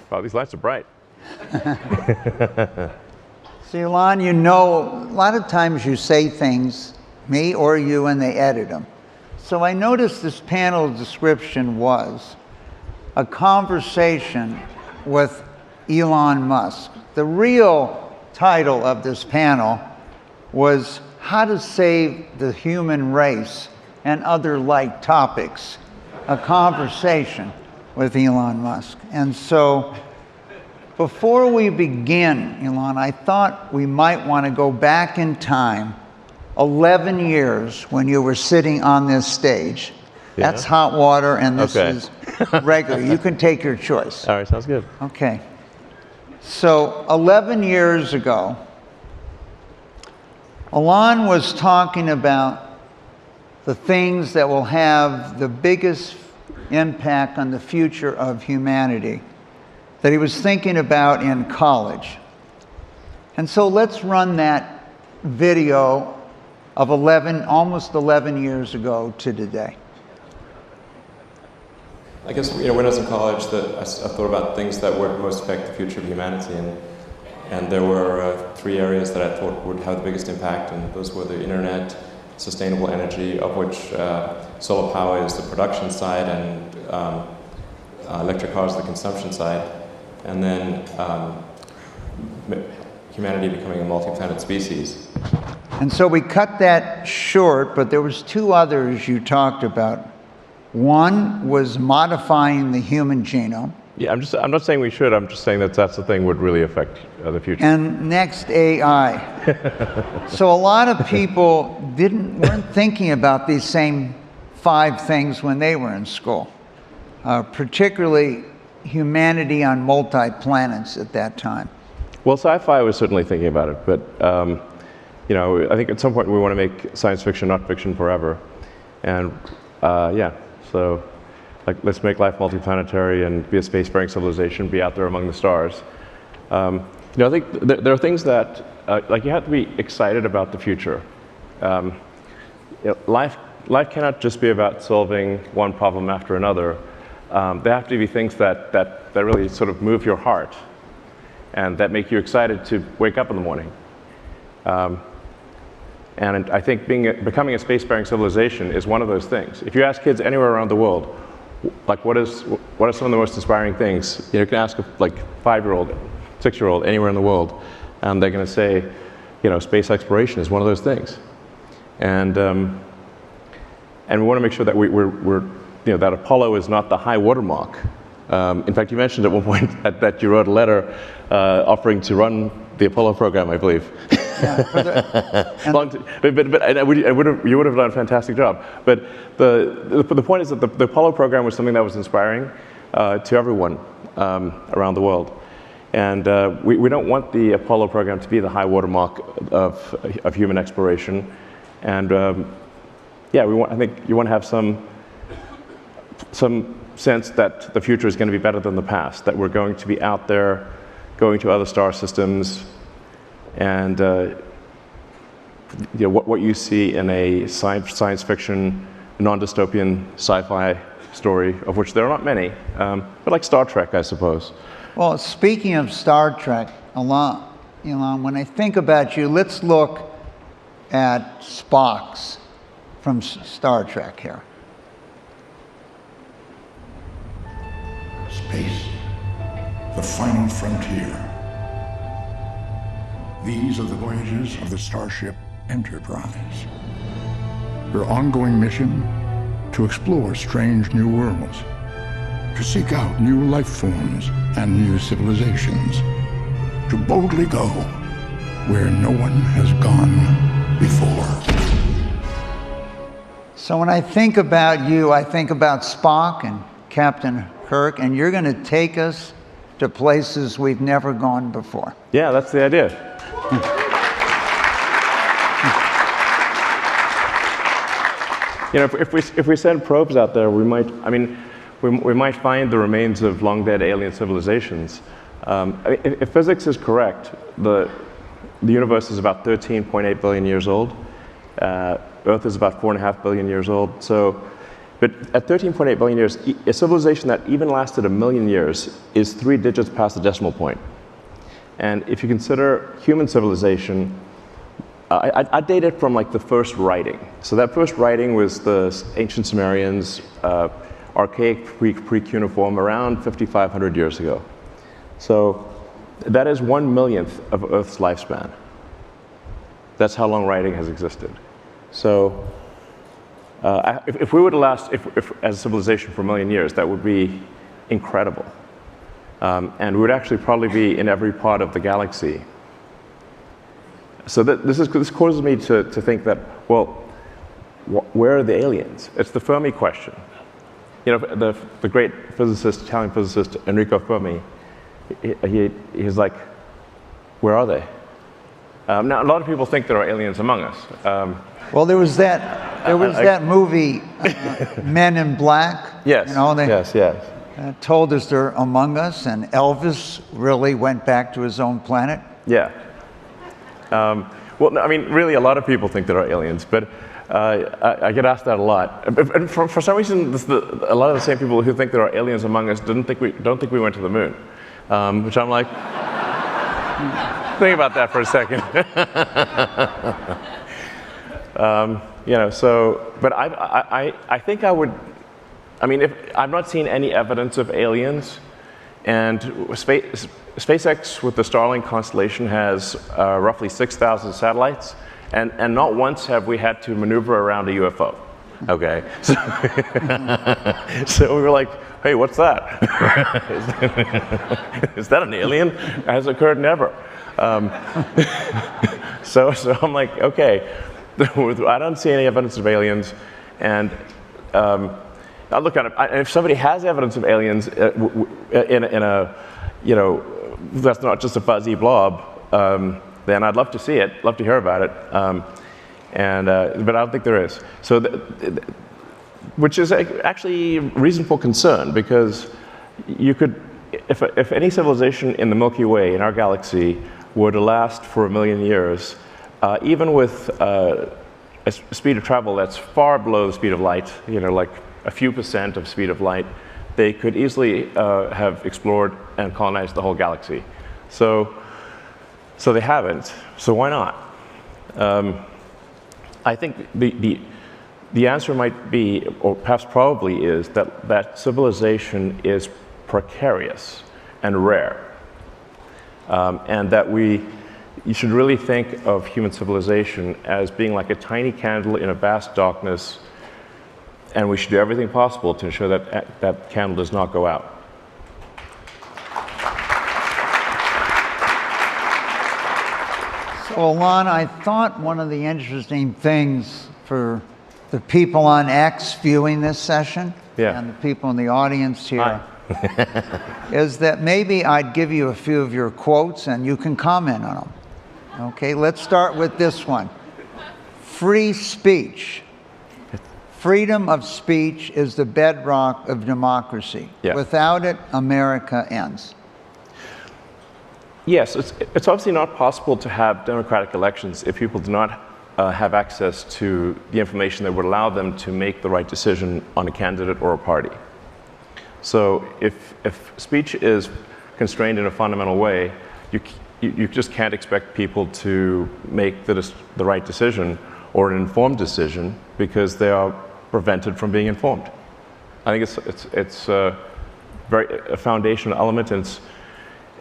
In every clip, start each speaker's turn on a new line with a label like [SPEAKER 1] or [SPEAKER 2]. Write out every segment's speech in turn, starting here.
[SPEAKER 1] Wow, these lights are bright.
[SPEAKER 2] So, Elon, you know, a lot of times you say things, me or you, and they edit them. So I noticed this panel description was a conversation with Elon Musk. The real title of this panel was How to Save the Human Race and Other Like Topics, a conversation with Elon Musk. And so before we begin, Elon, I thought we might want to go back in time 11 years when you were sitting on this stage. Yeah. That's hot water, and this is regular. You can take your choice.
[SPEAKER 1] All right, sounds good.
[SPEAKER 2] Okay. So 11 years ago, Elon was talking about the things that will have the biggest impact on the future of humanity that he was thinking about in college. And so let's run that video of almost 11 years ago to today.
[SPEAKER 3] I guess, when I was in college, I thought about things that would most affect the future of humanity, and there were 3 areas that I thought would have the biggest impact, and those were the internet, sustainable energy, of which solar power is the production side, and electric cars the consumption side, and then humanity becoming a multi-planet species.
[SPEAKER 2] And so we cut that short, but there was 2 others you talked about. One was modifying the human genome.
[SPEAKER 1] Yeah, I'm not saying we should. I'm just saying that's the thing would really affect the future.
[SPEAKER 2] And next, AI. So a lot of people weren't thinking about these same 5 things when they were in school, particularly humanity on multi-planets at that time.
[SPEAKER 1] Well, sci-fi was certainly thinking about it, but I think at some point we want to make science fiction not fiction forever, and so let's make life multiplanetary and be a spacefaring civilization, be out there among the stars. I think there are things that you have to be excited about the future. Life cannot just be about solving one problem after another. There have to be things that really sort of move your heart and that make you excited to wake up in the morning. And I think becoming a spacefaring civilization is one of those things. If you ask kids anywhere around the world, what are some of the most inspiring things? You can ask a 5-year-old, 6-year-old, anywhere in the world, and they're going to say, space exploration is one of those things. And we want to make sure that that Apollo is not the high watermark. In fact, you mentioned at one point that you wrote a letter offering to run the Apollo program, I believe. Yeah, you would have done a fantastic job. But the point is that the Apollo program was something that was inspiring to everyone around the world. And we don't want the Apollo program to be the high watermark of human exploration. And I think you want to have some sense that the future is going to be better than the past, that we're going to be out there, going to other star systems, and what you see in a science fiction, non-dystopian sci-fi story, of which there are not many, but like Star Trek, I suppose.
[SPEAKER 2] Well, speaking of Star Trek, Elon, when I think about you, let's look at Spock's from Star Trek here.
[SPEAKER 4] Space, the final frontier. These are the voyages of the Starship Enterprise. Her ongoing mission, to explore strange new worlds, to seek out new life forms and new civilizations, to boldly go where no one has gone before.
[SPEAKER 2] So when I think about you, I think about Spock and Captain Kirk, and you're going to take us to places we've never gone before.
[SPEAKER 1] Yeah, that's the idea. If we send probes out there, we might find the remains of long dead alien civilizations. If physics is correct, the universe is about 13.8 billion years old. Earth is about 4.5 billion years old. So But at 13.8 billion years, a civilization that even lasted 1 million years is 3 digits past the decimal point. And if you consider human civilization, I date it from like the first writing. So that first writing was the ancient Sumerians, archaic pre-cuneiform, around 5,500 years ago. So that is 1/1,000,000th of Earth's lifespan. That's how long writing has existed. So if we were to last, as a civilization for 1 million years, that would be incredible. And we would actually probably be in every part of the galaxy. So this causes me to think that, well, where are the aliens? It's the Fermi question. You know, the great physicist, Italian physicist Enrico Fermi, he's like, where are they? Now, a lot of people think there are aliens among us.
[SPEAKER 2] Well, there was that movie, Men in Black.
[SPEAKER 1] Yes,
[SPEAKER 2] you know, they
[SPEAKER 1] yes.
[SPEAKER 2] told us they're among us, and Elvis really went back to his own planet.
[SPEAKER 1] Yeah. Well, no, I mean, really, a lot of people think there are aliens, but I get asked that a lot. And for some reason, a lot of the same people who think there are aliens among us don't think we went to the moon, which I'm like, think about that for a second. You know, so, but I think I would. I mean, I've not seen any evidence of aliens, and SpaceX with the Starlink constellation has roughly 6,000 satellites, and not once have we had to maneuver around a UFO. Okay, so we were like, hey, what's that? Is that an alien? Has occurred never. So I'm like, okay, I don't see any evidence of aliens, and I look at it. If somebody has evidence of aliens in a, you know, that's not just a fuzzy blob, then I'd love to see it, love to hear about it, but I don't think there is. So, which is actually reason for concern, because you could, if any civilization in the Milky Way, in our galaxy, were to last for 1 million years, even with a speed of travel that's far below the speed of light, you know, like a few % of speed of light, they could easily have explored and colonized the whole galaxy. So they haven't. So why not? I think the answer might be, or perhaps probably is, that civilization is precarious and rare, and that you should really think of human civilization as being like a tiny candle in a vast darkness. And we should do everything possible to ensure that that candle does not go out.
[SPEAKER 2] So, Elon, I thought one of the interesting things for the people on X viewing this session, and the people in the audience here, is that maybe I'd give you a few of your quotes and you can comment on them. Okay, let's start with this one. Free speech. Freedom of speech is the bedrock of democracy. Yeah. Without it, America ends.
[SPEAKER 1] Yes, it's obviously not possible to have democratic elections if people do not have access to the information that would allow them to make the right decision on a candidate or a party. So if speech is constrained in a fundamental way, you just can't expect people to make the right decision or an informed decision, because they are prevented from being informed. I think it's a foundational element, and it's,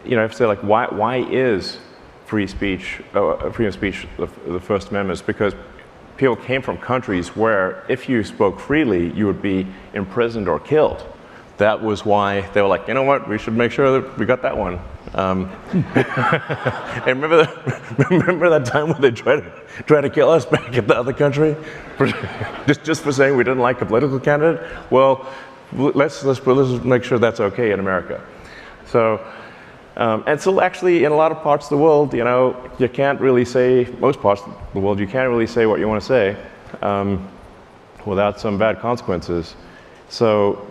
[SPEAKER 1] you know, I have to say, like, why is freedom of speech the First Amendment? Is because people came from countries where if you spoke freely, you would be imprisoned or killed. That was why they were like, you know what, we should make sure that we got that one. And remember that time when they tried to kill us back in the other country, just for saying we didn't like a political candidate? Well, let's make sure that's okay in America. So, and so actually, in a lot of parts of the world, you know, you can't really say, most parts of the world, you can't really say what you want to say without some bad consequences. So.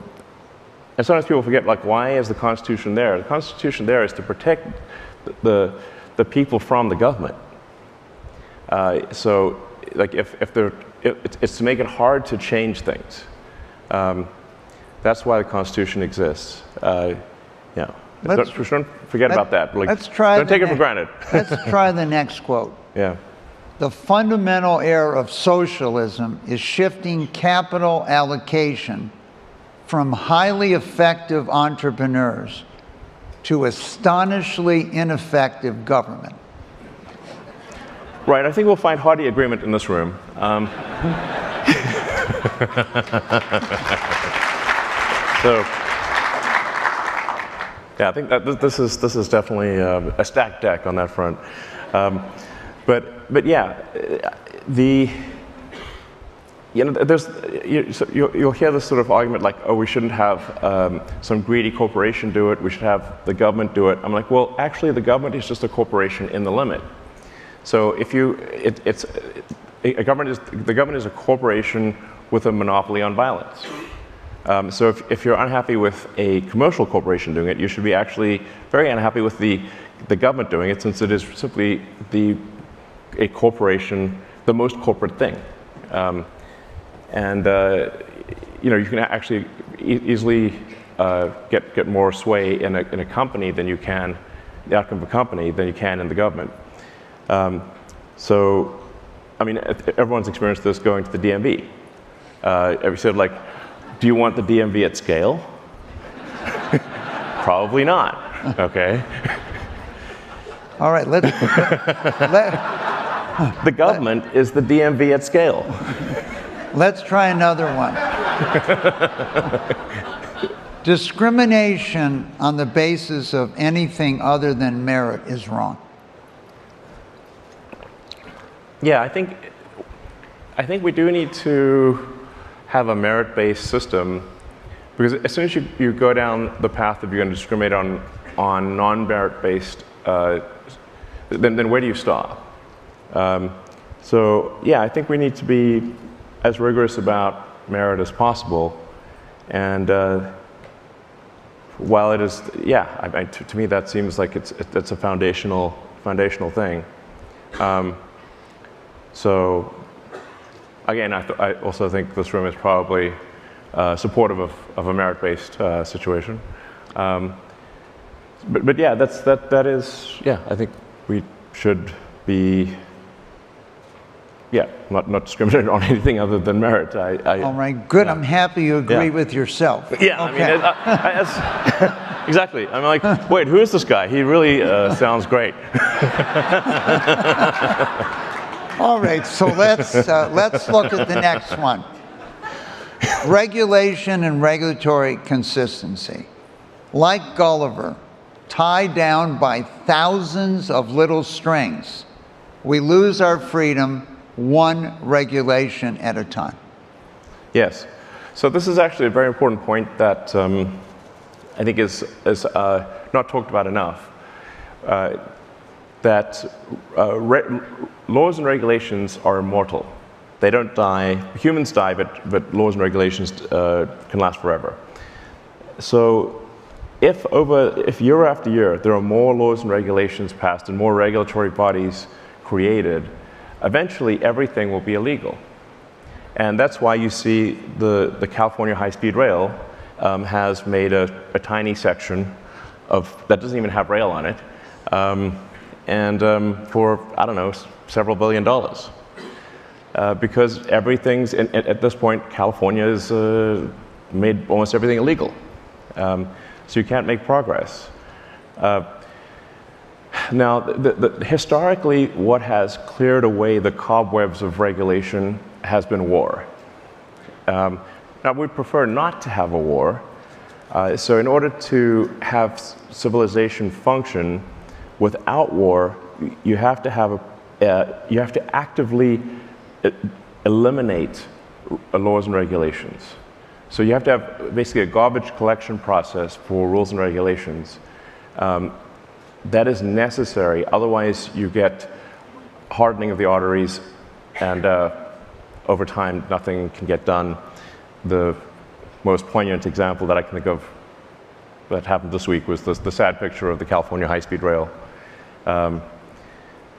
[SPEAKER 1] And sometimes people forget, like, why is the Constitution there? The Constitution there is to protect the people from the government. So, like, it's to make it hard to change things. That's why the Constitution exists. Yeah.
[SPEAKER 2] Let's-
[SPEAKER 1] Don't forget about that. Like,
[SPEAKER 2] let's try
[SPEAKER 1] don't
[SPEAKER 2] the
[SPEAKER 1] take it for
[SPEAKER 2] next-
[SPEAKER 1] granted.
[SPEAKER 2] Let's try the next quote.
[SPEAKER 1] Yeah.
[SPEAKER 2] The fundamental error of socialism is shifting capital allocation from highly effective entrepreneurs to astonishingly ineffective government.
[SPEAKER 1] Right, I think we'll find hearty agreement in this room. So, yeah, I think that this is definitely a stacked deck on that front. But yeah, you'll hear this sort of argument like, oh, we shouldn't have some greedy corporation do it. We should have the government do it. I'm like, well, actually, the government is just a corporation in the limit. So if the government is a corporation with a monopoly on violence. So if you're unhappy with a commercial corporation doing it, you should be actually very unhappy with the government doing it, since it is simply a corporation, the most corporate thing. You can actually easily get more sway in a company than you can, the outcome of a company, than you can in the government. So, I mean, everyone's experienced this going to the DMV. Have you said, like, do you want the DMV at scale? Probably not, okay?
[SPEAKER 2] All right,
[SPEAKER 1] The government is the DMV at scale.
[SPEAKER 2] let's try another one. Discrimination on the basis of anything other than merit is wrong.
[SPEAKER 1] Yeah, I think we do need to have a merit-based system, because as soon as you go down the path of you're going to discriminate on non-merit-based, then where do you stop? So yeah, I think we need to be as rigorous about merit as possible, and while it is, yeah, to me that seems like it's a foundational thing. So again, I also think this room is probably supportive of a merit-based situation. But yeah, that is, yeah, I think we should be, yeah, not discriminating on anything other than merit.
[SPEAKER 2] All right, good.
[SPEAKER 1] Yeah.
[SPEAKER 2] I'm happy you agree
[SPEAKER 1] Yeah.
[SPEAKER 2] with yourself.
[SPEAKER 1] Yeah,
[SPEAKER 2] Okay.
[SPEAKER 1] I mean, exactly. I'm like, wait, who is this guy? He really sounds great.
[SPEAKER 2] All right, so let's look at the next one. Regulation and regulatory consistency. Like Gulliver, tied down by thousands of little strings, we lose our freedom one regulation at a time.
[SPEAKER 1] Yes. So this is actually a very important point that I think is not talked about enough. That laws and regulations are immortal. They don't die. Humans die, but laws and regulations can last forever. So if year after year there are more laws and regulations passed and more regulatory bodies created, eventually everything will be illegal. And that's why you see the California high-speed rail has made a tiny section that doesn't even have rail on it. For, I don't know, several $1 billion. Because everything's, at this point, California has made almost everything illegal. So you can't make progress. Now, historically, what has cleared away the cobwebs of regulation has been war. Now, we'd prefer not to have a war. So in order to have civilization function without war, you have to actively eliminate laws and regulations. So you have to have basically a garbage collection process for rules and regulations. That is necessary, otherwise you get hardening of the arteries, and over time nothing can get done. The most poignant example that I can think of that happened this week was the sad picture of the California high-speed rail,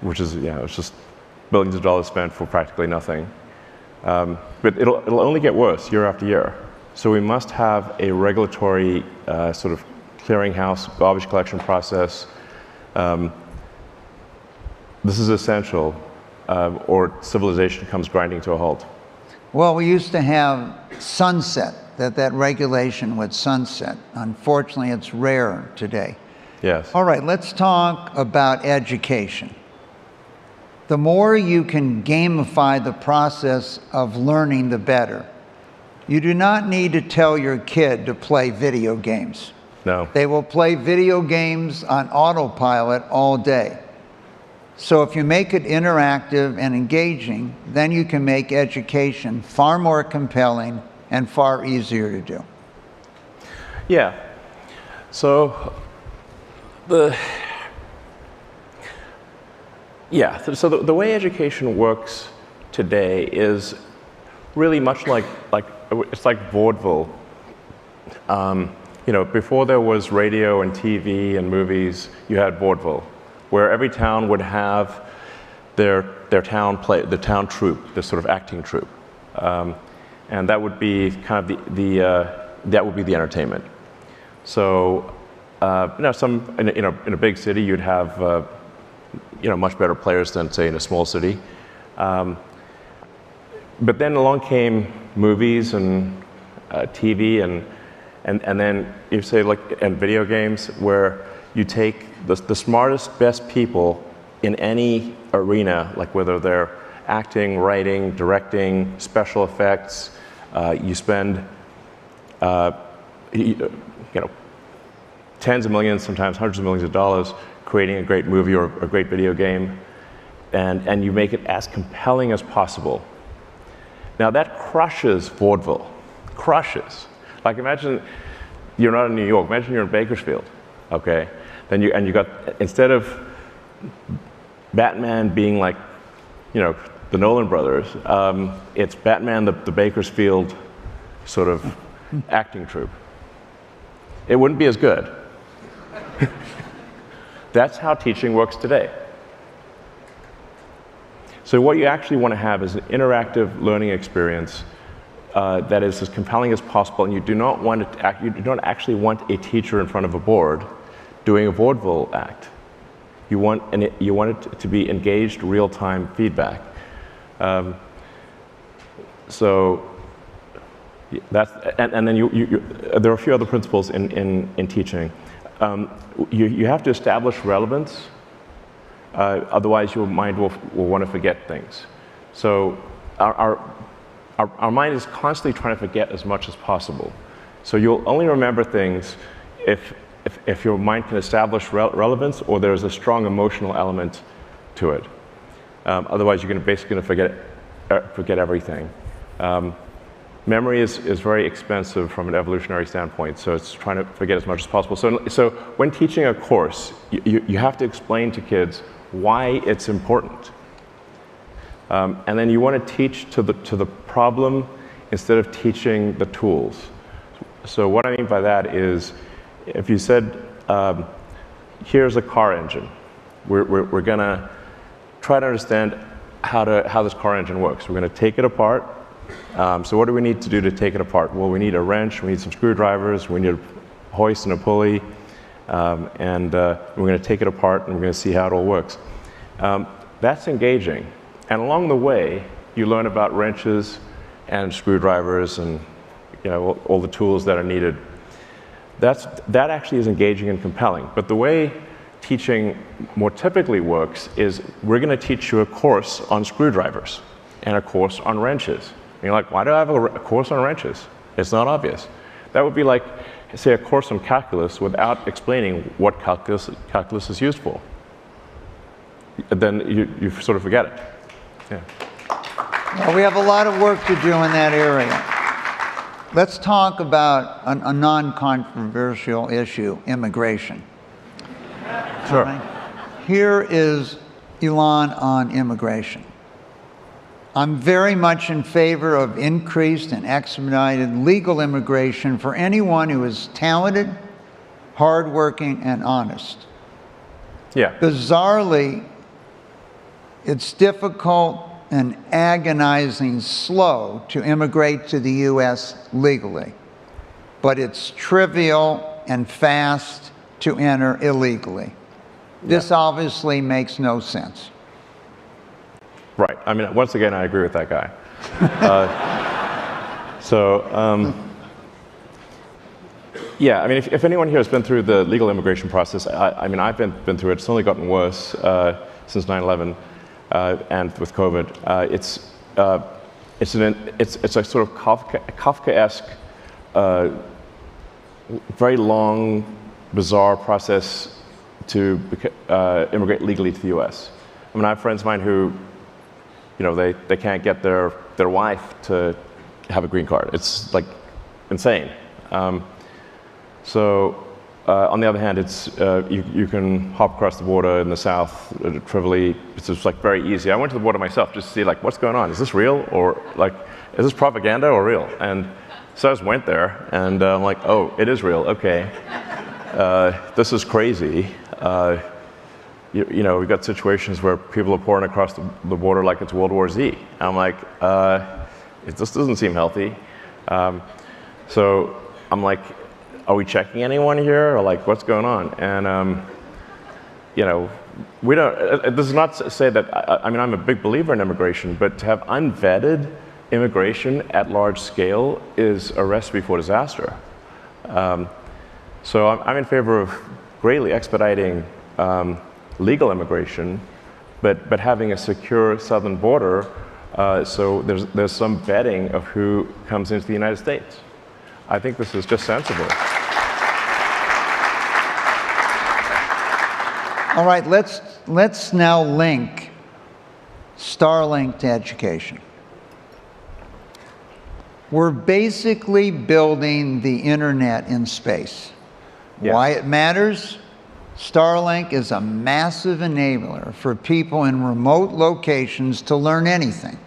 [SPEAKER 1] which is, it's just billions of dollars spent for practically nothing. But it'll only get worse year after year. So we must have a regulatory sort of clearinghouse, garbage collection process. This is essential, or civilization comes grinding to a halt.
[SPEAKER 2] Well, we used to have sunset, that regulation would sunset. Unfortunately, it's rare today.
[SPEAKER 1] Yes.
[SPEAKER 2] All right, let's talk about education. The more you can gamify the process of learning, the better. You do not need to tell your kid to play video games.
[SPEAKER 1] No.
[SPEAKER 2] They will play video games on autopilot all day. So if you make it interactive and engaging, then you can make education far more compelling and far easier to do.
[SPEAKER 1] Yeah. So the way education works today is really much like it's like vaudeville. Before there was radio and TV and movies, you had vaudeville, where every town would have their town play, the town troupe, this sort of acting troupe, and that would be kind of that would be the entertainment. So, in a big city, you'd have much better players than, say, in a small city. But then along came movies and TV and then you say and video games, where you take the smartest, best people in any arena, like whether they're acting, writing, directing, special effects. You spend tens of millions, sometimes hundreds of millions of dollars creating a great movie or a great video game, and you make it as compelling as possible. Now that crushes vaudeville, crushes. Like imagine you're not in New York, imagine you're in Bakersfield, okay? Then you got, instead of Batman being like, the Nolan brothers, it's Batman, the Bakersfield sort of acting troupe. It wouldn't be as good. That's how teaching works today. So what you actually want to have is an interactive learning experience that is as compelling as possible, and you do not actually want a teacher in front of a board doing a vaudeville act. You want it to be engaged, real-time feedback. So that's, and then there are a few other principles in teaching. You have to establish relevance. Otherwise, your mind will want to forget things. So our mind is constantly trying to forget as much as possible. So you'll only remember things if your mind can establish relevance or there's a strong emotional element to it. Otherwise, you're basically going to forget everything. Memory is very expensive from an evolutionary standpoint, so it's trying to forget as much as possible. So when teaching a course, you have to explain to kids why it's important. And then you want to teach to the problem instead of teaching the tools. So what I mean by that is, if you said, here's a car engine, we're going to try to understand how this car engine works. We're going to take it apart. So what do we need to do to take it apart? Well, we need a wrench, we need some screwdrivers, we need a hoist and a pulley, and we're going to take it apart and we're going to see how it all works. That's engaging. And along the way, you learn about wrenches and screwdrivers and all the tools that are needed. That actually is engaging and compelling. But the way teaching more typically works is we're going to teach you a course on screwdrivers and a course on wrenches. And you're like, why do I have a course on wrenches? It's not obvious. That would be like, say, a course on calculus without explaining what calculus is used for. Then you sort of forget it. Yeah.
[SPEAKER 2] Well, we have a lot of work to do in that area. Let's talk about a non-controversial issue, immigration.
[SPEAKER 1] Sure.
[SPEAKER 2] Right. Here is Elon on immigration. I'm very much in favor of increased and expedited legal immigration for anyone who is talented, hardworking, and honest.
[SPEAKER 1] Yeah.
[SPEAKER 2] Bizarrely, it's difficult and agonizing slow to immigrate to the U.S. legally. but it's trivial and fast to enter illegally. This obviously makes no sense.
[SPEAKER 1] Right. I mean, once again, I agree with that guy. Yeah, I mean, if anyone here has been through the legal immigration process, I mean, I've been through it. It's only gotten worse since 9/11 and with COVID. It's a sort of Kafkaesque, very long, bizarre process to immigrate legally to the U.S. I mean, I have friends of mine who, you know, they can't get their wife to have a green card. It's like insane. On the other hand, it's you can hop across the border in the South trivially. It's just like very easy. I went to the border myself just to see like what's going on. Is this real, or like is this propaganda or real? And so I just went there, and I'm like, oh, it is real. Okay, this is crazy. You know, we've got situations where people are pouring across the border like it's World War Z. And I'm like, this doesn't seem healthy. So I'm like, are we checking anyone here, or like what's going on? And you know, we don't. This is not to say that. I mean, I'm a big believer in immigration, but to have unvetted immigration at large scale is a recipe for disaster. So I'm in favor of greatly expediting legal immigration, but having a secure southern border, so there's some vetting of who comes into the United States. I think this is just sensible.
[SPEAKER 2] All right, let's now link Starlink to education. We're basically building the internet in space.
[SPEAKER 1] Yeah.
[SPEAKER 2] Why it matters? Starlink is a massive enabler for people in remote locations to learn anything.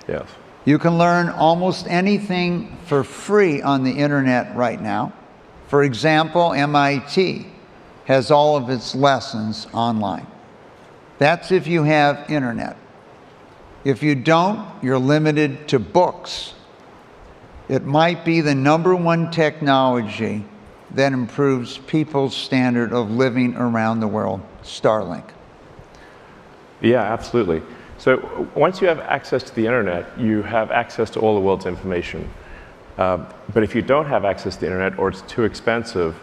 [SPEAKER 1] Yes.
[SPEAKER 2] You can learn almost anything for free on the internet right now. For example, MIT has all of its lessons online. That's if you have internet. If you don't, you're limited to books. It might be the #1 technology that improves people's standard of living around the world, Starlink.
[SPEAKER 1] Yeah, absolutely. So once you have access to the internet, you have access to all the world's information. But if you don't have access to the internet, or it's too expensive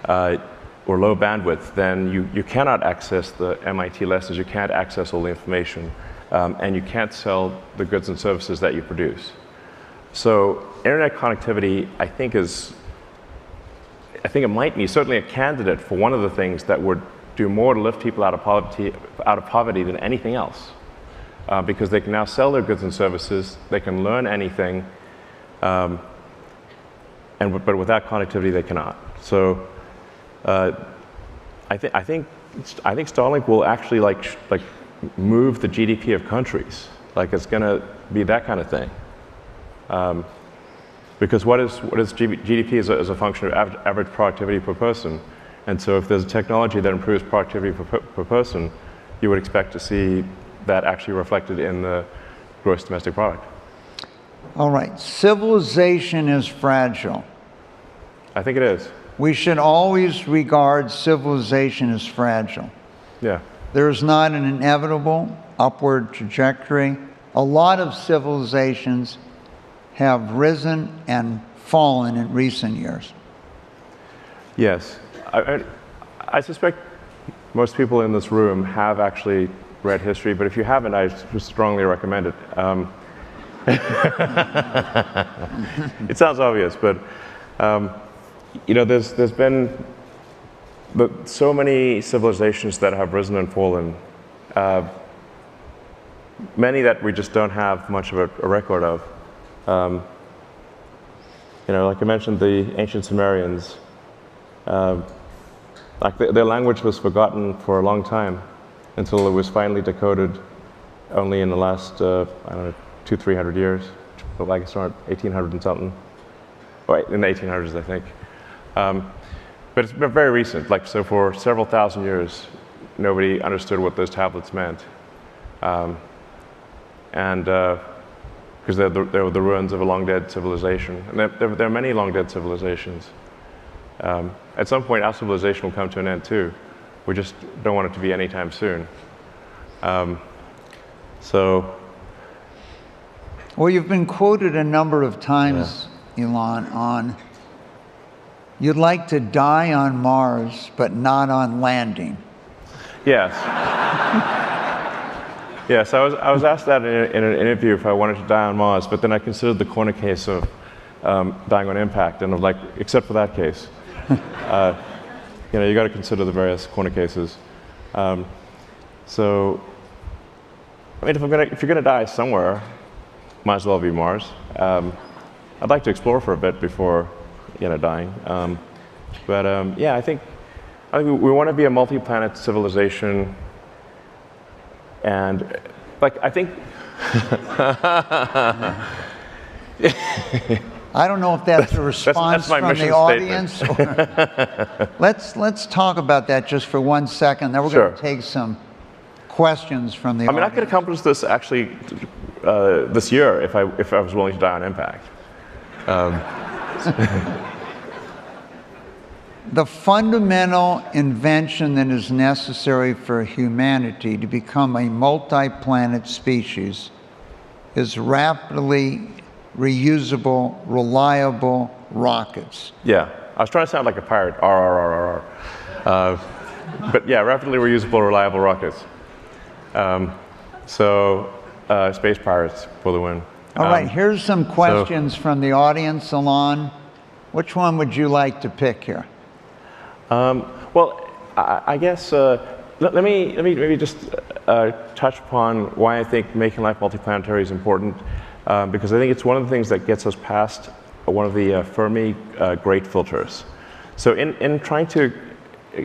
[SPEAKER 1] or low bandwidth, then you cannot access the MIT lessons, you can't access all the information, and you can't sell the goods and services that you produce. So internet connectivity, I think it might be certainly a candidate for one of the things that would do more to lift people out of poverty than anything else. Because they can now sell their goods and services, they can learn anything, but without connectivity they cannot. So I think Starlink will actually like move the GDP of countries. Like it's going to be that kind of thing. Because what is GDP is a function of average productivity per person, and so if there's a technology that improves productivity per person, you would expect to see that actually reflected in the gross domestic product.
[SPEAKER 2] All right, civilization is fragile.
[SPEAKER 1] I think it is.
[SPEAKER 2] We should always regard civilization as fragile.
[SPEAKER 1] Yeah.
[SPEAKER 2] There's not an inevitable upward trajectory. A lot of civilizations have risen and fallen in recent years.
[SPEAKER 1] Yes. I suspect most people in this room have actually read history, but if you haven't, I strongly recommend it. It sounds obvious, but you know, there's been so many civilizations that have risen and fallen, many that we just don't have much of a record of. You know, like I mentioned, the ancient Sumerians, like their language was forgotten for a long time until it was finally decoded only in the last, I don't know, 200-300 years, I guess around 1800 and something. Right, in the 1800s, I think. But it's been very recent, like, so for several thousand years, nobody understood what those tablets meant. And because they're the ruins of a long-dead civilization. And there are many long-dead civilizations. At some point, our civilization will come to an end too. We just don't want it to be anytime soon.
[SPEAKER 2] Well, you've been quoted a number of times, Elon, on you'd like to die on Mars, but not on landing.
[SPEAKER 1] Yes. Yes, I was asked that in an interview if I wanted to die on Mars, but then I considered the corner case of dying on impact, and I'm like, except for that case. You got to consider the various corner cases. So, I mean, if you're gonna die somewhere, might as well be Mars. I'd like to explore for a bit before, dying. Yeah, I think we want to be a multi-planet civilization, and I think.
[SPEAKER 2] I don't know if that's a response
[SPEAKER 1] that's my
[SPEAKER 2] from the audience. Let's talk about that just for 1 second. Then we're going to take some questions from the audience.
[SPEAKER 1] I could accomplish this actually this year if I was willing to die on impact.
[SPEAKER 2] The fundamental invention that is necessary for humanity to become a multi-planet species is rapidly reusable, reliable rockets.
[SPEAKER 1] Yeah, I was trying to sound like a pirate. R. But yeah, rapidly reusable, reliable rockets. Space pirates for the win.
[SPEAKER 2] All right, here's some questions from the audience, Elon. Which one would you like to pick here?
[SPEAKER 1] Well, I guess let me maybe just touch upon why I think making life multiplanetary is important, because I think it's one of the things that gets us past one of the Fermi great filters. So in trying to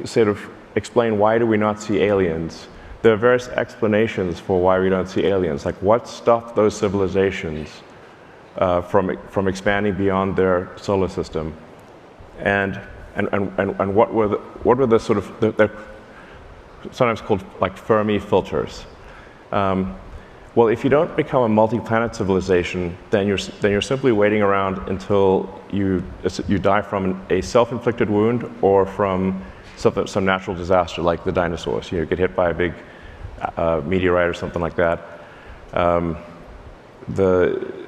[SPEAKER 1] sort of explain why do we not see aliens, there are various explanations for why we don't see aliens, like what stopped those civilizations from expanding beyond their solar system, and what were the sort of they're sometimes called like Fermi filters. Well, if you don't become a multi-planet civilization, then you're simply waiting around until you die from a self-inflicted wound or from some natural disaster like the dinosaurs. You get hit by a big meteorite or something like that.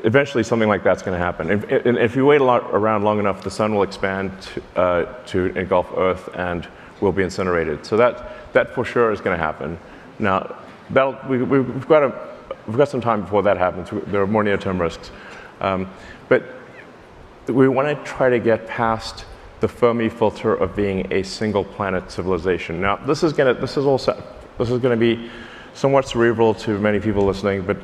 [SPEAKER 1] Eventually something like that's going to happen. And if you wait around long enough, the sun will expand to engulf Earth and will be incinerated. So that for sure is going to happen. Now, we've got some time before that happens. There are more near-term risks. But we want to try to get past the Fermi filter of being a single planet civilization. Now, this is going to be somewhat cerebral to many people listening, but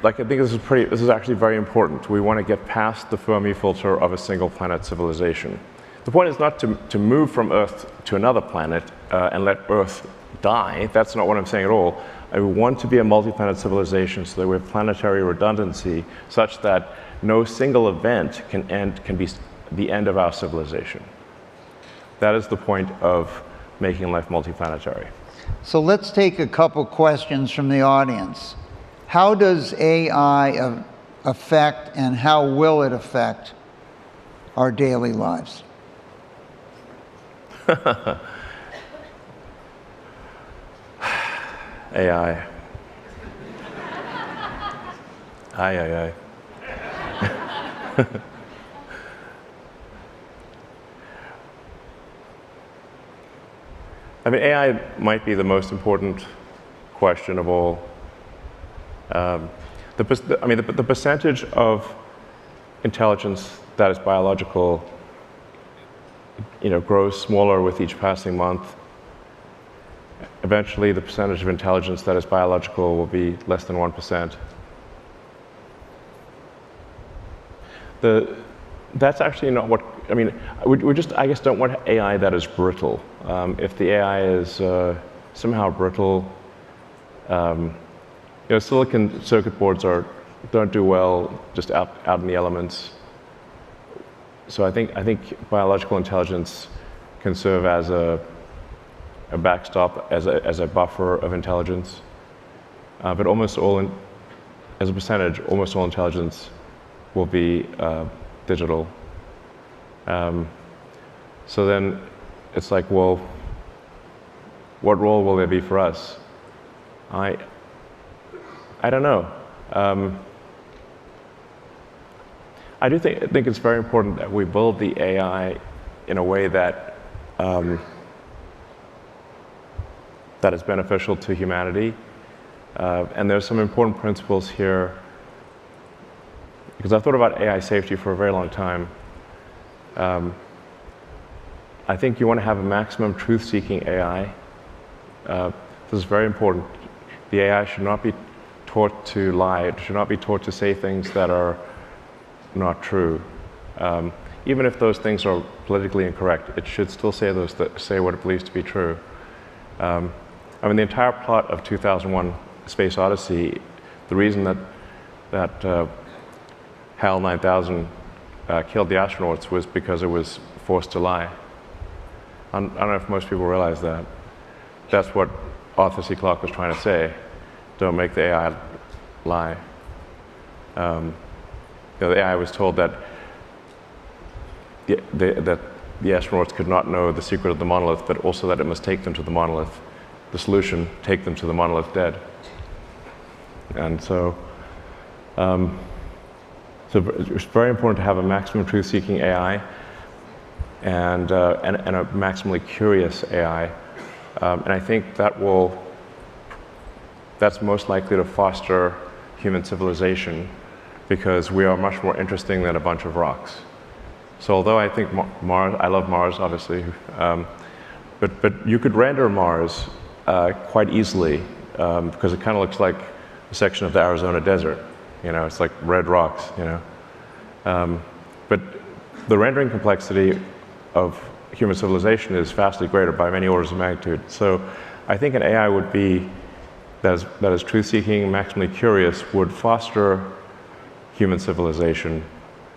[SPEAKER 1] I think this is actually very important. We want to get past the Fermi filter of a single planet civilization. The point is not to move from Earth to another planet and let Earth die. That's not what I'm saying at all. I want to be a multi-planet civilization so that we have planetary redundancy such that no single event can be the end of our civilization. That is the point of making life multiplanetary.
[SPEAKER 2] So let's take a couple questions from the audience. How does AI affect and how will it affect our daily lives?
[SPEAKER 1] AI. Aye. I mean, AI might be the most important question of all. The percentage of intelligence that is biological, grows smaller with each passing month. Eventually, the percentage of intelligence that is biological will be less than 1%. That's actually not what, we just, I guess, don't want AI that is brittle. If the AI is somehow brittle, silicon circuit boards don't do well just out in the elements. So I think biological intelligence can serve as a backstop, as a buffer of intelligence. but almost all, as a percentage, almost all intelligence will be digital. So then it's like, well, what role will there be for us? I don't know. I do think it's very important that we build the AI in a way that that is beneficial to humanity. And there's some important principles here, because I've thought about AI safety for a very long time. I think you want to have a maximum truth-seeking AI. This is very important. The AI should not be taught to lie. It should not be taught to say things that are not true. Even if those things are politically incorrect, it should still say say what it believes to be true. I mean, the entire plot of 2001: A Space Odyssey, the reason that HAL 9000 killed the astronauts was because it was forced to lie. I don't know if most people realize that. That's what Arthur C. Clarke was trying to say. Don't make the AI lie. The AI was told that the astronauts could not know the secret of the monolith, but also that it must take them to the monolith. The solution, take them to the monolith dead. And so it's very important to have a maximum truth-seeking AI and a maximally curious AI. And I think that's most likely to foster human civilization, because we are much more interesting than a bunch of rocks. So although I think Mars, I love Mars, obviously, but you could render Mars quite easily, because it kind of looks like a section of the Arizona desert. You know, it's like red rocks, you know. But the rendering complexity of human civilization is vastly greater by many orders of magnitude. So I think an AI would be, that is truth-seeking, maximally curious, would foster human civilization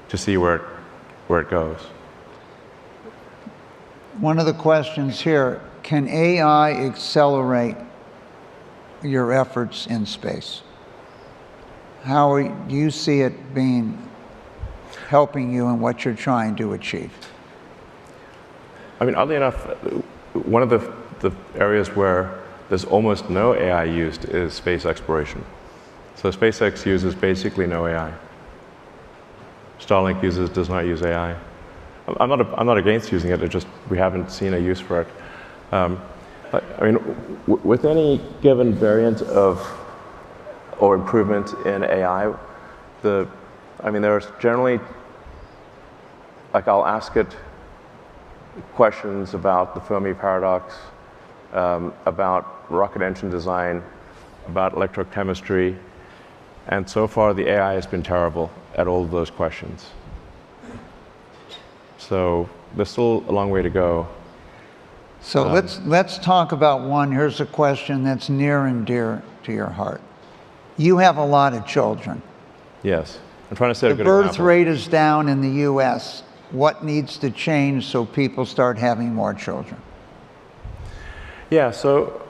[SPEAKER 1] to see where it goes.
[SPEAKER 2] One of the questions here, can AI accelerate your efforts in space? How do you see it helping you in what you're trying to achieve?
[SPEAKER 1] I mean, oddly enough, one of the areas where there's almost no AI used is space exploration. So SpaceX uses basically no AI. Starlink does not use AI. I'm not against using it. It's just we haven't seen a use for it. I mean, with any given variant of or improvement in AI, there's generally, like, I'll ask it questions about the Fermi paradox, about rocket engine design, about electrochemistry, and so far the AI has been terrible at all of those questions. So there's still a long way to go.
[SPEAKER 2] So let's talk about one. Here's a question that's near and dear to your heart. You have a lot of children.
[SPEAKER 1] Yes, I'm trying to set a good example.
[SPEAKER 2] The birth rate is down in the U.S. What needs to change so people start having more children?
[SPEAKER 1] Yeah, so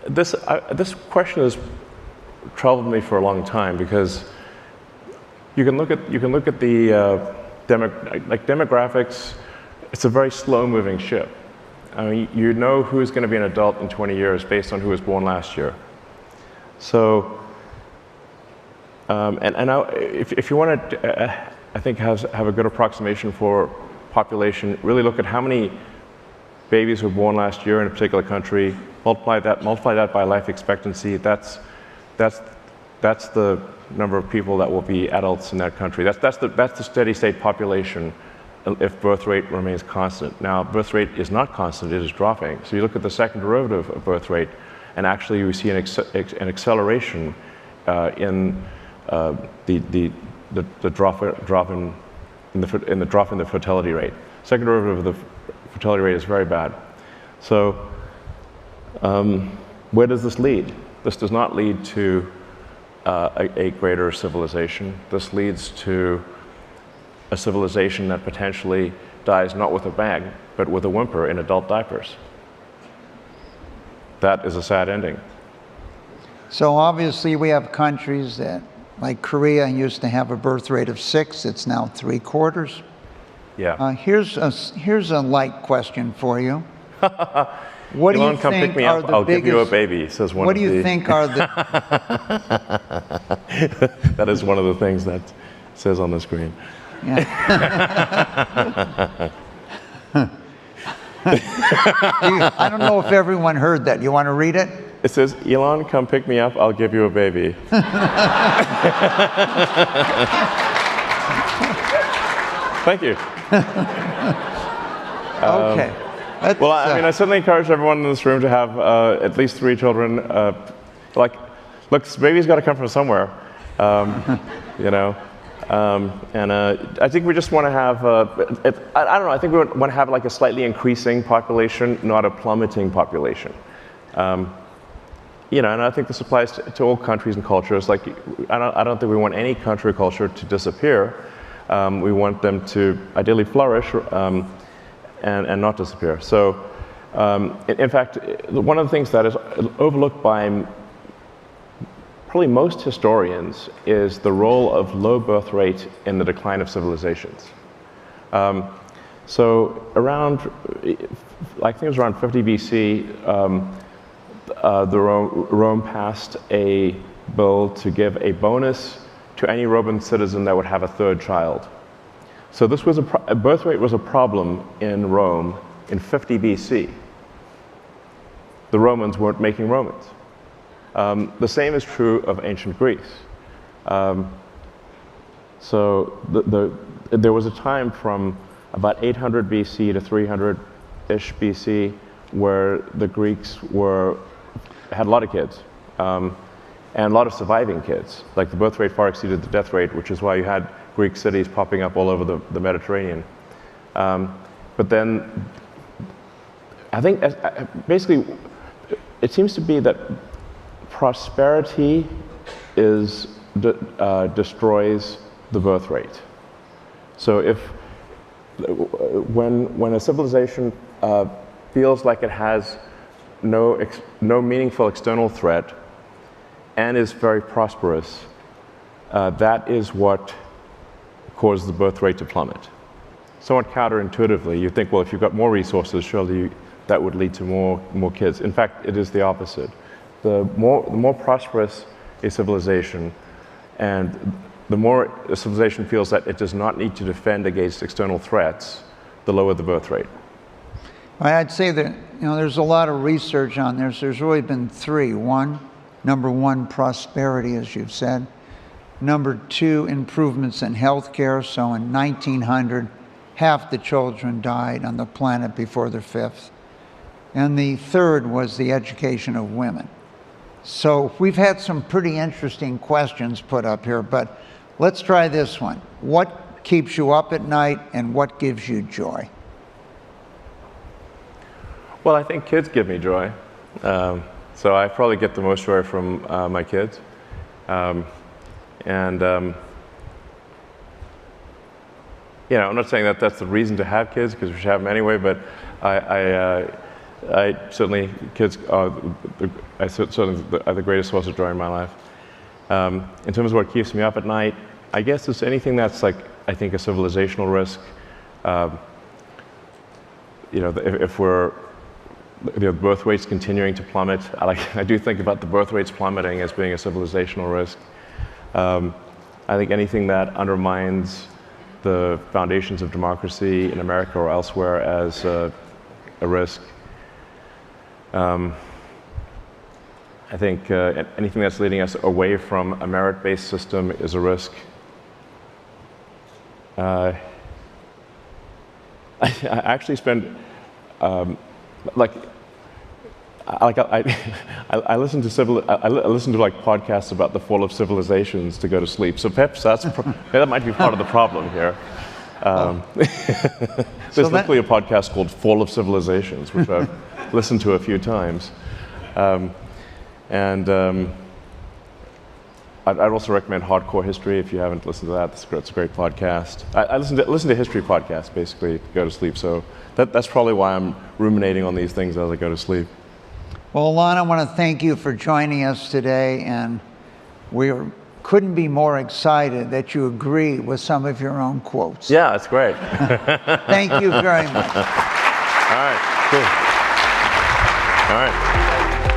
[SPEAKER 1] this question has troubled me for a long time, because you can look at the demographics. It's a very slow-moving ship. I mean, you know who's going to be an adult in 20 years based on who was born last year. So, if you want to, I think, have a good approximation for population, really look at how many babies were born last year in a particular country, multiply that by life expectancy. That's the number of people that will be adults in that country. That's the steady state population if birth rate remains constant. Now, birth rate is not constant, it is dropping. So you look at the second derivative of birth rate, and actually we see an acceleration in the drop in the fertility rate. Second derivative of the fertility rate is very bad. So where does this lead? This does not lead to a greater civilization. This leads to a civilization that potentially dies not with a bang, but with a whimper in adult diapers. That is a sad ending.
[SPEAKER 2] So obviously we have countries that, like Korea, used to have a birth rate of 6. It's now 3/4.
[SPEAKER 1] Yeah.
[SPEAKER 2] Here's a light question for you. What do you
[SPEAKER 1] Elon, come pick
[SPEAKER 2] think
[SPEAKER 1] me
[SPEAKER 2] are
[SPEAKER 1] up.
[SPEAKER 2] the
[SPEAKER 1] I'll give you a
[SPEAKER 2] biggest?
[SPEAKER 1] baby, says one
[SPEAKER 2] What
[SPEAKER 1] of
[SPEAKER 2] do you
[SPEAKER 1] the.
[SPEAKER 2] think are the?
[SPEAKER 1] That is one of the things that says on the screen.
[SPEAKER 2] Yeah. I don't know if everyone heard that. You want to read it?
[SPEAKER 1] It says, Elon, come pick me up. I'll give you a baby. Thank you.
[SPEAKER 2] Okay.
[SPEAKER 1] Well, I mean, I certainly encourage everyone in this room to have at least 3 children. Look, baby's got to come from somewhere, you know. And I think we just want to have, I don't know, I think we want to have like a slightly increasing population, not a plummeting population. You know, and I think this applies to all countries and cultures. Like, I don't think we want any country or culture to disappear. We want them to ideally flourish and not disappear. So, in fact, one of the things that is overlooked by probably most historians is the role of low birth rate in the decline of civilizations. So around, I think it was around 50 BC, Rome passed a bill to give a bonus to any Roman citizen that would have a 3rd child. So this was a birth rate was a problem in Rome in 50 BC. The Romans weren't making Romans. The same is true of ancient Greece. So there was a time from about 800 BC to 300-ish BC where the Greeks had a lot of kids and a lot of surviving kids. Like the birth rate far exceeded the death rate, which is why you had Greek cities popping up all over the Mediterranean. But then I think basically it seems to be that prosperity destroys the birth rate. So when a civilization feels like it has no meaningful external threat and is very prosperous, that is what causes the birth rate to plummet. Somewhat counterintuitively, you think, well, if you've got more resources, surely that would lead to more kids. In fact, it is the opposite. The more prosperous a civilization, and the more a civilization feels that it does not need to defend against external threats, the lower the birth rate.
[SPEAKER 2] I'd say that there's a lot of research on this. There's really been 3. Number one, prosperity, as you've said. Number 2, improvements in healthcare. So in 1900, half the children died on the planet before their 5th. And the 3rd was the education of women. So we've had some pretty interesting questions put up here, but let's try this one. What keeps you up at night and what gives you joy?
[SPEAKER 1] Well, I think kids give me joy. So I probably get the most joy from my kids. You know, I'm not saying that that's the reason to have kids, because we should have them anyway, but I certainly, kids are certainly the greatest source of joy in my life. In terms of what keeps me up at night, I guess it's anything that's like, I think, a civilizational risk. You know, if the birth rates continuing to plummet, I do think about the birth rates plummeting as being a civilizational risk. I think anything that undermines the foundations of democracy in America or elsewhere as a risk. I think anything that's leading us away from a merit-based system is a risk. I actually spend I listen to like podcasts about the fall of civilizations to go to sleep. So perhaps that might be part of the problem here. There's literally a podcast called Fall of Civilizations, which I've listened to a few times. I'd also recommend Hardcore History if you haven't listened to that. It's a great podcast. I listen to history podcasts basically to go to sleep. So that's probably why I'm ruminating on these things as I go to sleep.
[SPEAKER 2] Well, Elon, I want to thank you for joining us today, and we couldn't be more excited that you agree with some of your own quotes.
[SPEAKER 1] Yeah, that's great.
[SPEAKER 2] Thank you very much.
[SPEAKER 1] All right, cool. All right.